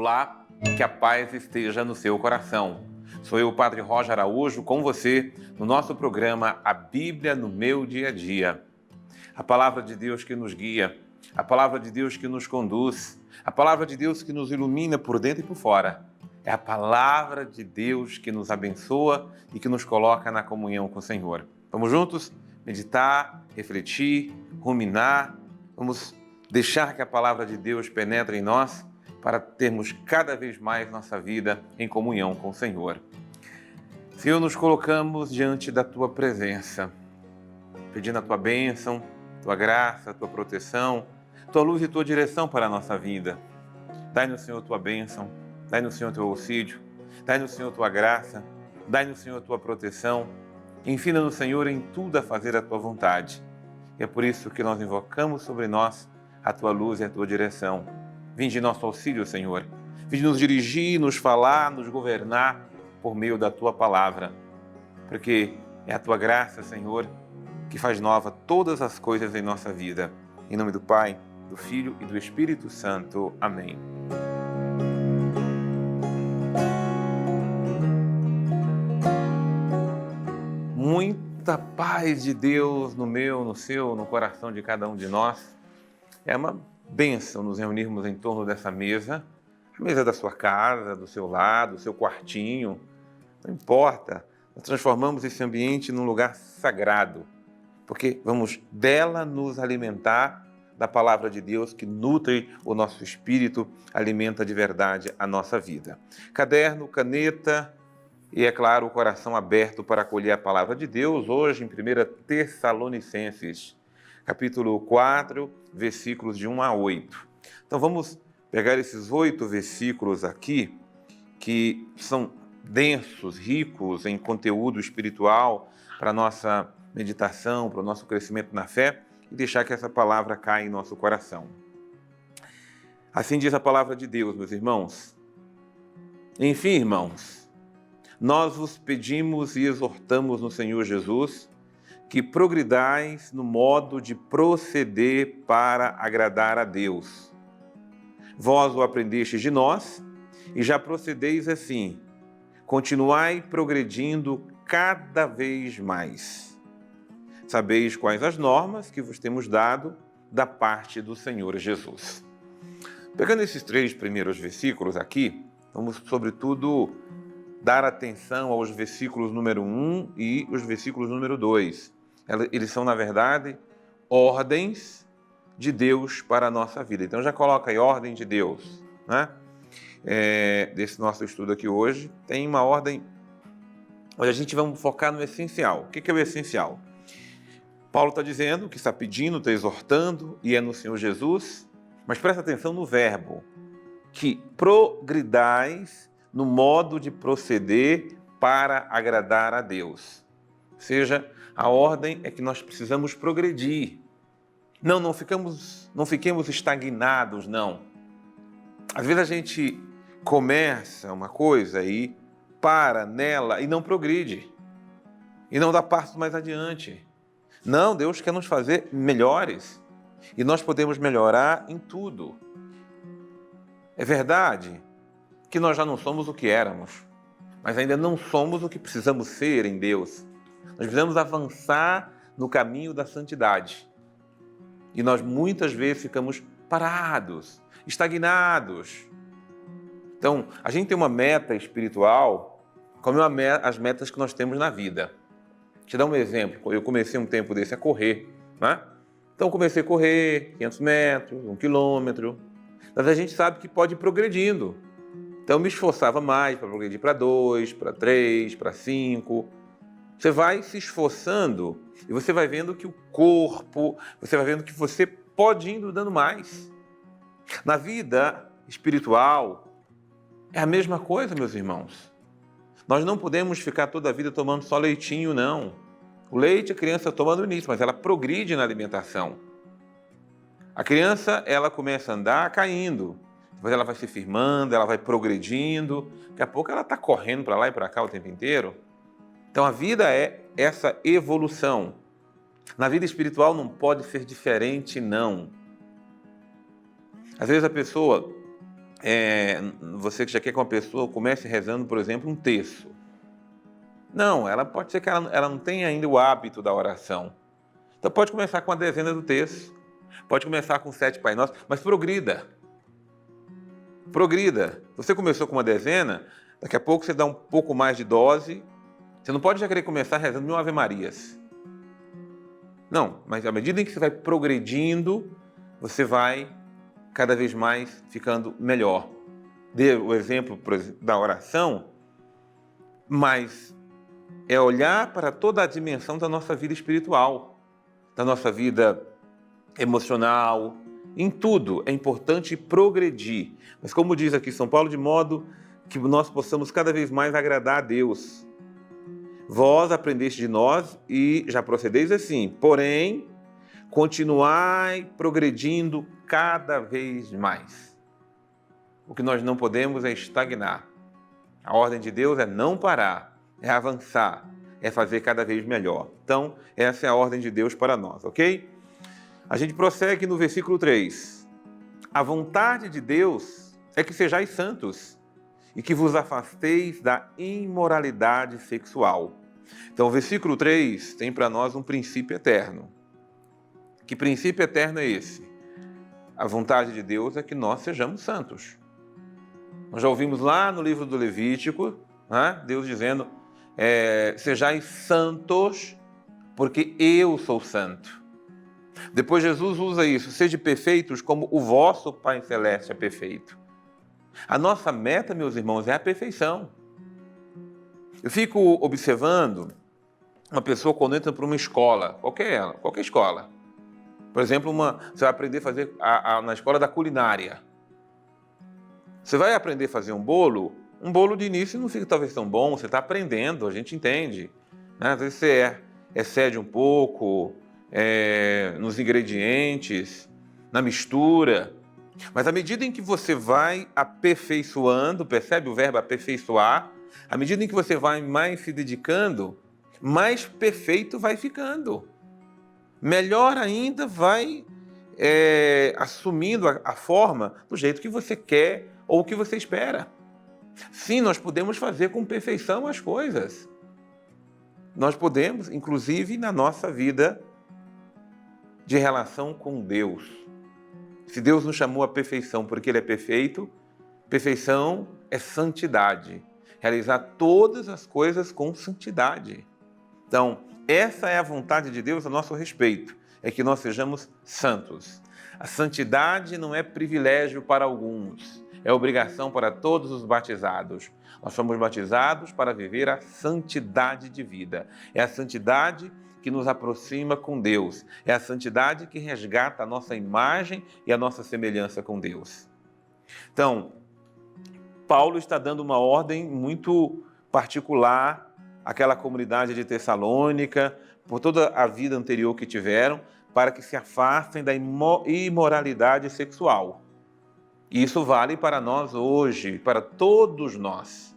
Olá, que a paz esteja no seu coração. Sou eu, o Padre Roger Araújo, com você no nosso programa A Bíblia no Meu Dia a Dia. A palavra de Deus que nos guia, a palavra de Deus que nos conduz, a palavra de Deus que nos ilumina por dentro e por fora. É a palavra de Deus que nos abençoa e que nos coloca na comunhão com o Senhor. Vamos juntos meditar, refletir, ruminar. Vamos deixar que a palavra de Deus penetre em nós para termos cada vez mais nossa vida em comunhão com o Senhor. Senhor, nos colocamos diante da Tua presença, pedindo a Tua bênção, Tua graça, Tua proteção, Tua luz e Tua direção para a nossa vida. Dai-nos, Senhor, Tua bênção, dai-nos, Senhor, Teu auxílio, dai-nos, Senhor, Tua graça, dai-nos, Senhor, Tua proteção. Ensina-nos, Senhor, em tudo a fazer a Tua vontade. E é por isso que nós invocamos sobre nós a Tua luz e a Tua direção. Vinde nosso auxílio, Senhor. Vinde nos dirigir, nos falar, nos governar por meio da Tua palavra. Porque é a Tua graça, Senhor, que faz nova todas as coisas em nossa vida. Em nome do Pai, do Filho e do Espírito Santo. Amém. Muita paz de Deus no meu, no seu, no coração de cada um de nós. É uma bênção nos reunirmos em torno dessa mesa, a mesa da sua casa, do seu lado, do seu quartinho, não importa. Nós transformamos esse ambiente num lugar sagrado, porque vamos dela nos alimentar da palavra de Deus que nutre o nosso espírito, alimenta de verdade a nossa vida. Caderno, caneta e, é claro, o coração aberto para acolher a palavra de Deus, hoje em 1 Tessalonicenses, capítulo 4, versículos de 1 a 8. Então vamos pegar esses 8 versículos aqui, que são densos, ricos em conteúdo espiritual para a nossa meditação, para o nosso crescimento na fé, e deixar que essa palavra caia em nosso coração. Assim diz a palavra de Deus, meus irmãos. Enfim, irmãos, nós vos pedimos e exortamos no Senhor Jesus que progridais no modo de proceder para agradar a Deus. Vós o aprendestes de nós e já procedeis assim. Continuai progredindo cada vez mais. Sabeis quais as normas que vos temos dado da parte do Senhor Jesus. Pegando esses 3 primeiros versículos aqui, vamos, sobretudo, dar atenção aos versículos número 1 e os versículos número 2. Eles são, na verdade, ordens de Deus para a nossa vida. Então já coloca aí, ordem de Deus, né? Desse nosso estudo aqui hoje, tem uma ordem onde a gente vai focar no essencial. O que é o essencial? Paulo está dizendo que está pedindo, está exortando, e é no Senhor Jesus, mas presta atenção no verbo, que progridais no modo de proceder para agradar a Deus. Ou seja, a ordem é que nós precisamos progredir. Não fiquemos estagnados, não. Às vezes a gente começa uma coisa e para nela e não progride. E não dá passos mais adiante. Não, Deus quer nos fazer melhores. E nós podemos melhorar em tudo. É verdade que nós já não somos o que éramos, mas ainda não somos o que precisamos ser em Deus. Nós precisamos avançar no caminho da santidade. E nós muitas vezes ficamos parados, estagnados. Então, a gente tem uma meta espiritual, como as metas que nós temos na vida. Vou te dar um exemplo. Eu comecei um tempo desse a correr, né? Então, comecei a correr 500 metros, 1 quilômetro. Mas a gente sabe que pode ir progredindo. Então, eu me esforçava mais para progredir para 2, para 3, para 5. Você vai se esforçando e você vai vendo que o corpo, você vai vendo que você pode ir dando mais. Na vida espiritual, é a mesma coisa, meus irmãos. Nós não podemos ficar toda a vida tomando só leitinho, não. O leite a criança toma no início, mas ela progride na alimentação. A criança, ela começa a andar caindo. Depois ela vai se firmando, ela vai progredindo. Daqui a pouco ela está correndo para lá e para cá o tempo inteiro. Então a vida é essa evolução. Na vida espiritual não pode ser diferente, não. Às vezes a pessoa você que já quer que uma pessoa comece rezando, por exemplo, um terço. Não, ela pode ser que ela não tenha ainda o hábito da oração. Então pode começar com a dezena do terço, pode começar com 7 Pai Nosso, mas progrida. Progrida. Você começou com uma dezena, daqui a pouco você dá um pouco mais de dose. Você não pode já querer começar rezando 1000 Ave Marias. Não, mas à medida em que você vai progredindo, você vai cada vez mais ficando melhor. Dê o exemplo da oração, mas é olhar para toda a dimensão da nossa vida espiritual, da nossa vida emocional, em tudo é importante progredir. Mas como diz aqui São Paulo, de modo que nós possamos cada vez mais agradar a Deus. Vós aprendeste de nós e já procedeis assim, porém, continuai progredindo cada vez mais. O que nós não podemos é estagnar. A ordem de Deus é não parar, é avançar, é fazer cada vez melhor. Então, essa é a ordem de Deus para nós, ok? A gente prossegue no versículo 3. A vontade de Deus é que sejais santos e que vos afasteis da imoralidade sexual. Então, o versículo 3 tem para nós um princípio eterno. Que princípio eterno é esse? A vontade de Deus é que nós sejamos santos. Nós já ouvimos lá no livro do Levítico, né, Deus dizendo, sejais santos, porque eu sou santo. Depois Jesus usa isso, sede perfeitos como o vosso Pai Celeste é perfeito. A nossa meta, meus irmãos, é a perfeição. Eu fico observando uma pessoa quando entra para uma escola, qualquer escola. Por exemplo, você vai aprender a fazer na escola da culinária. Você vai aprender a fazer um bolo de início não fica talvez tão bom, você está aprendendo, a gente entende. Né? Às vezes você excede um pouco nos ingredientes, na mistura. Mas à medida em que você vai aperfeiçoando, percebe o verbo aperfeiçoar? À medida em que você vai mais se dedicando, mais perfeito vai ficando. Melhor ainda vai assumindo a forma do jeito que você quer ou o que você espera. Sim, nós podemos fazer com perfeição as coisas. Nós podemos, inclusive na nossa vida de relação com Deus. Se Deus nos chamou à perfeição porque Ele é perfeito, perfeição é santidade. Realizar todas as coisas com santidade. Então, essa é a vontade de Deus a nosso respeito, é que nós sejamos santos. A santidade não é privilégio para alguns, é obrigação para todos os batizados. Nós somos batizados para viver a santidade de vida. É a santidade que nos aproxima com Deus. É a santidade que resgata a nossa imagem e a nossa semelhança com Deus. Então, Paulo está dando uma ordem muito particular àquela comunidade de Tessalônica, por toda a vida anterior que tiveram, para que se afastem da imoralidade sexual. E isso vale para nós hoje, para todos nós.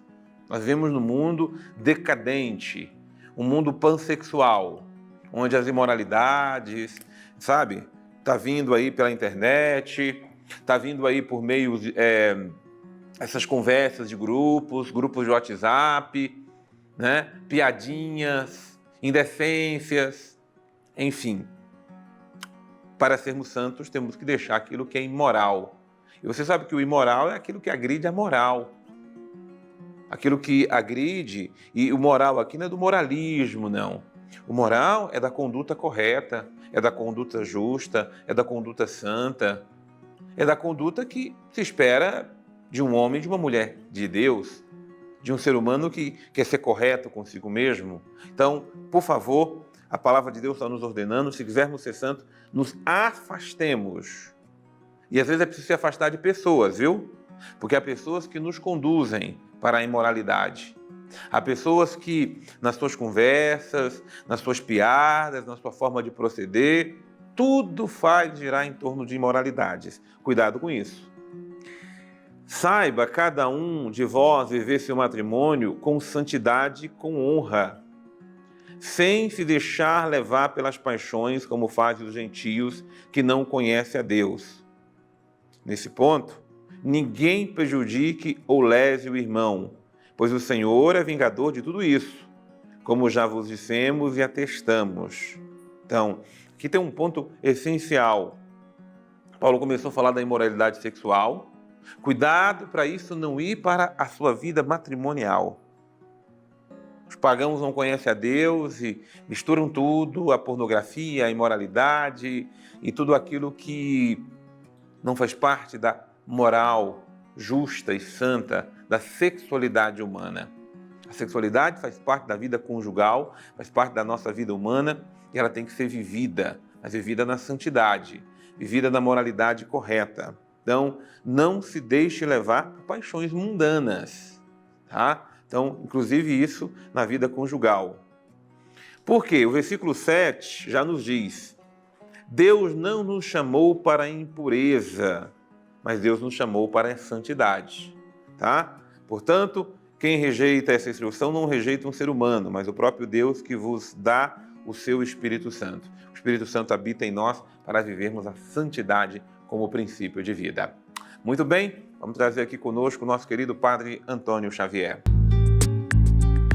Nós vivemos num mundo decadente, um mundo pansexual, onde as imoralidades, sabe, está vindo aí pela internet, está vindo aí por meio essas conversas de grupos de WhatsApp, né? Piadinhas, indecências, enfim. Para sermos santos, temos que deixar aquilo que é imoral. E você sabe que o imoral é aquilo que agride a moral. Aquilo que agride, e o moral aqui não é do moralismo, não. O moral é da conduta correta, é da conduta justa, é da conduta santa, é da conduta que se espera de um homem e de uma mulher de Deus, de um ser humano que quer ser correto consigo mesmo. Então, por favor, a palavra de Deus está nos ordenando, se quisermos ser santos, nos afastemos. E às vezes é preciso se afastar de pessoas, viu? Porque há pessoas que nos conduzem para a imoralidade. Há pessoas que, nas suas conversas, nas suas piadas, na sua forma de proceder, tudo faz girar em torno de imoralidades. Cuidado com isso. Saiba cada um de vós viver seu matrimônio com santidade e com honra, sem se deixar levar pelas paixões, como fazem os gentios que não conhecem a Deus. Nesse ponto, ninguém prejudique ou lese o irmão, pois o Senhor é vingador de tudo isso, como já vos dissemos e atestamos. Então, aqui tem um ponto essencial. Paulo começou a falar da imoralidade sexual. Cuidado para isso não ir para a sua vida matrimonial. Os pagãos não conhecem a Deus e misturam tudo, a pornografia, a imoralidade e tudo aquilo que não faz parte da moral justa e santa da sexualidade humana. A sexualidade faz parte da vida conjugal, faz parte da nossa vida humana e ela tem que ser vivida, mas vivida na santidade, vivida na moralidade correta. Então, não se deixe levar por paixões mundanas, tá? Então, inclusive isso na vida conjugal. Por quê? O versículo 7 já nos diz: Deus não nos chamou para a impureza, mas Deus nos chamou para a santidade, tá? Portanto, quem rejeita essa instrução não rejeita um ser humano, mas o próprio Deus que vos dá o seu Espírito Santo. O Espírito Santo habita em nós para vivermos a santidade como princípio de vida. Muito bem, vamos trazer aqui conosco o nosso querido Padre Antônio Xavier.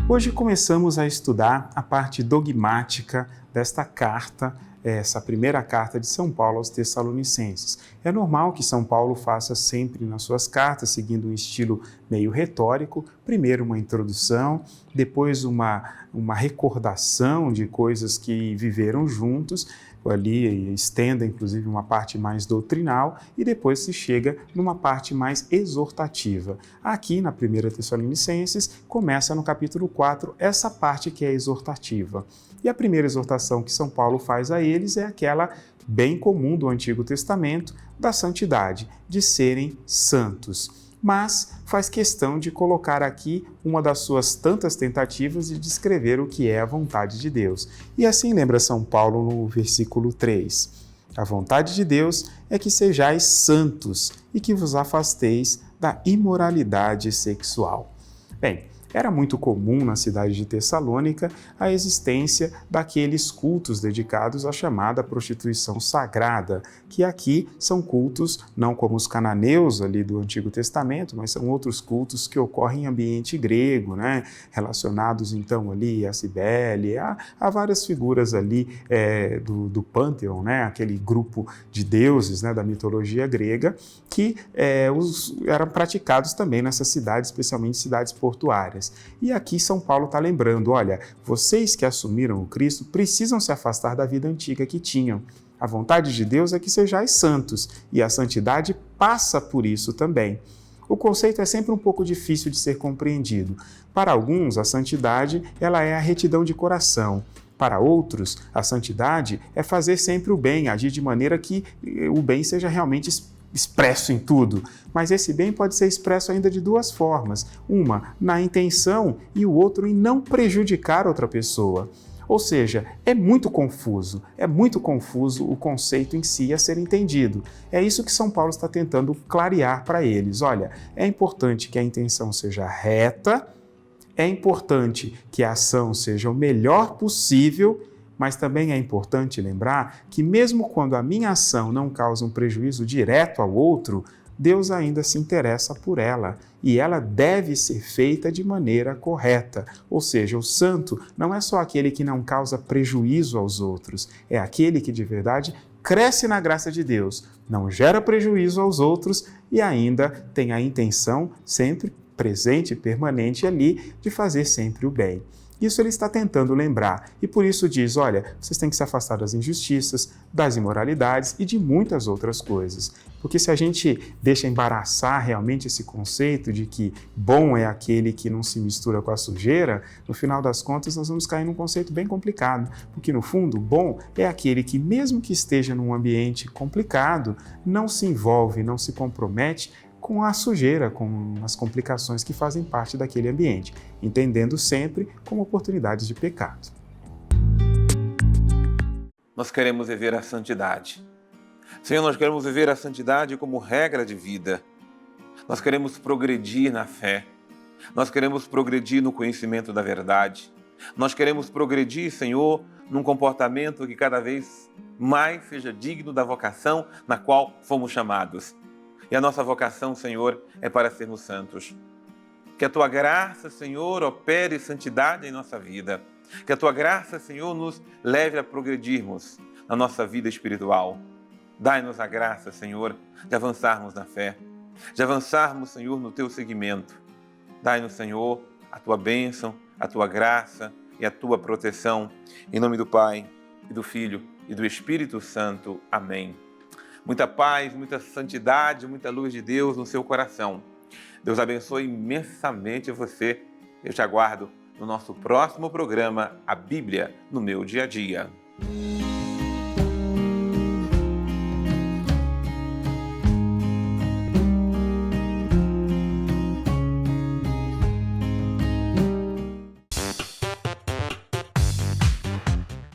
Hoje começamos a estudar a parte dogmática desta carta, essa primeira carta de São Paulo aos Tessalonicenses. É normal que São Paulo faça sempre nas suas cartas, seguindo um estilo meio retórico, primeiro uma introdução, depois uma recordação de coisas que viveram juntos, ali estenda inclusive uma parte mais doutrinal e depois se chega numa parte mais exortativa. Aqui na primeira Tessalonicenses começa no capítulo 4 essa parte que é exortativa. E a primeira exortação que São Paulo faz a eles é aquela bem comum do Antigo Testamento, da santidade, de serem santos. Mas faz questão de colocar aqui uma das suas tantas tentativas de descrever o que é a vontade de Deus. E assim lembra São Paulo no versículo 3. A vontade de Deus é que sejais santos e que vos afasteis da imoralidade sexual. Bem, era muito comum na cidade de Tessalônica a existência daqueles cultos dedicados à chamada prostituição sagrada, que aqui são cultos não como os cananeus ali do Antigo Testamento, mas são outros cultos que ocorrem em ambiente grego, né? Relacionados então ali a Cibele, a várias figuras ali do Pânteon, né? Aquele grupo de deuses, né? Da mitologia grega, que eram praticados também nessa cidade, especialmente cidades portuárias. E aqui São Paulo está lembrando, olha, vocês que assumiram o Cristo precisam se afastar da vida antiga que tinham. A vontade de Deus é que sejais santos, e a santidade passa por isso também. O conceito é sempre um pouco difícil de ser compreendido. Para alguns, a santidade ela é a retidão de coração. Para outros, a santidade é fazer sempre o bem, agir de maneira que o bem seja realmente expresso em tudo, mas esse bem pode ser expresso ainda de duas formas, uma na intenção e o outro em não prejudicar outra pessoa. Ou seja, é muito confuso o conceito em si a ser entendido. É isso que São Paulo está tentando clarear para eles. Olha, é importante que a intenção seja reta, é importante que a ação seja o melhor possível, mas também é importante lembrar que mesmo quando a minha ação não causa um prejuízo direto ao outro, Deus ainda se interessa por ela e ela deve ser feita de maneira correta. Ou seja, o santo não é só aquele que não causa prejuízo aos outros, é aquele que de verdade cresce na graça de Deus, não gera prejuízo aos outros e ainda tem a intenção sempre presente e permanente ali de fazer sempre o bem. Isso ele está tentando lembrar e por isso diz, olha, vocês têm que se afastar das injustiças, das imoralidades e de muitas outras coisas. Porque se a gente deixa embaraçar realmente esse conceito de que bom é aquele que não se mistura com a sujeira, no final das contas nós vamos cair num conceito bem complicado. Porque no fundo, bom é aquele que mesmo que esteja num ambiente complicado, não se envolve, não se compromete com a sujeira, com as complicações que fazem parte daquele ambiente, entendendo sempre como oportunidades de pecado. Nós queremos viver a santidade. Senhor, nós queremos viver a santidade como regra de vida. Nós queremos progredir na fé. Nós queremos progredir no conhecimento da verdade. Nós queremos progredir, Senhor, num comportamento que cada vez mais seja digno da vocação na qual fomos chamados. E a nossa vocação, Senhor, é para sermos santos. Que a Tua graça, Senhor, opere santidade em nossa vida. Que a Tua graça, Senhor, nos leve a progredirmos na nossa vida espiritual. Dai-nos a graça, Senhor, de avançarmos na fé, de avançarmos, Senhor, no Teu seguimento. Dai-nos, Senhor, a Tua bênção, a Tua graça e a Tua proteção. Em nome do Pai, e do Filho, e do Espírito Santo. Amém. Muita paz, muita santidade, muita luz de Deus no seu coração. Deus abençoe imensamente você. Eu te aguardo no nosso próximo programa, A Bíblia no Meu Dia a Dia.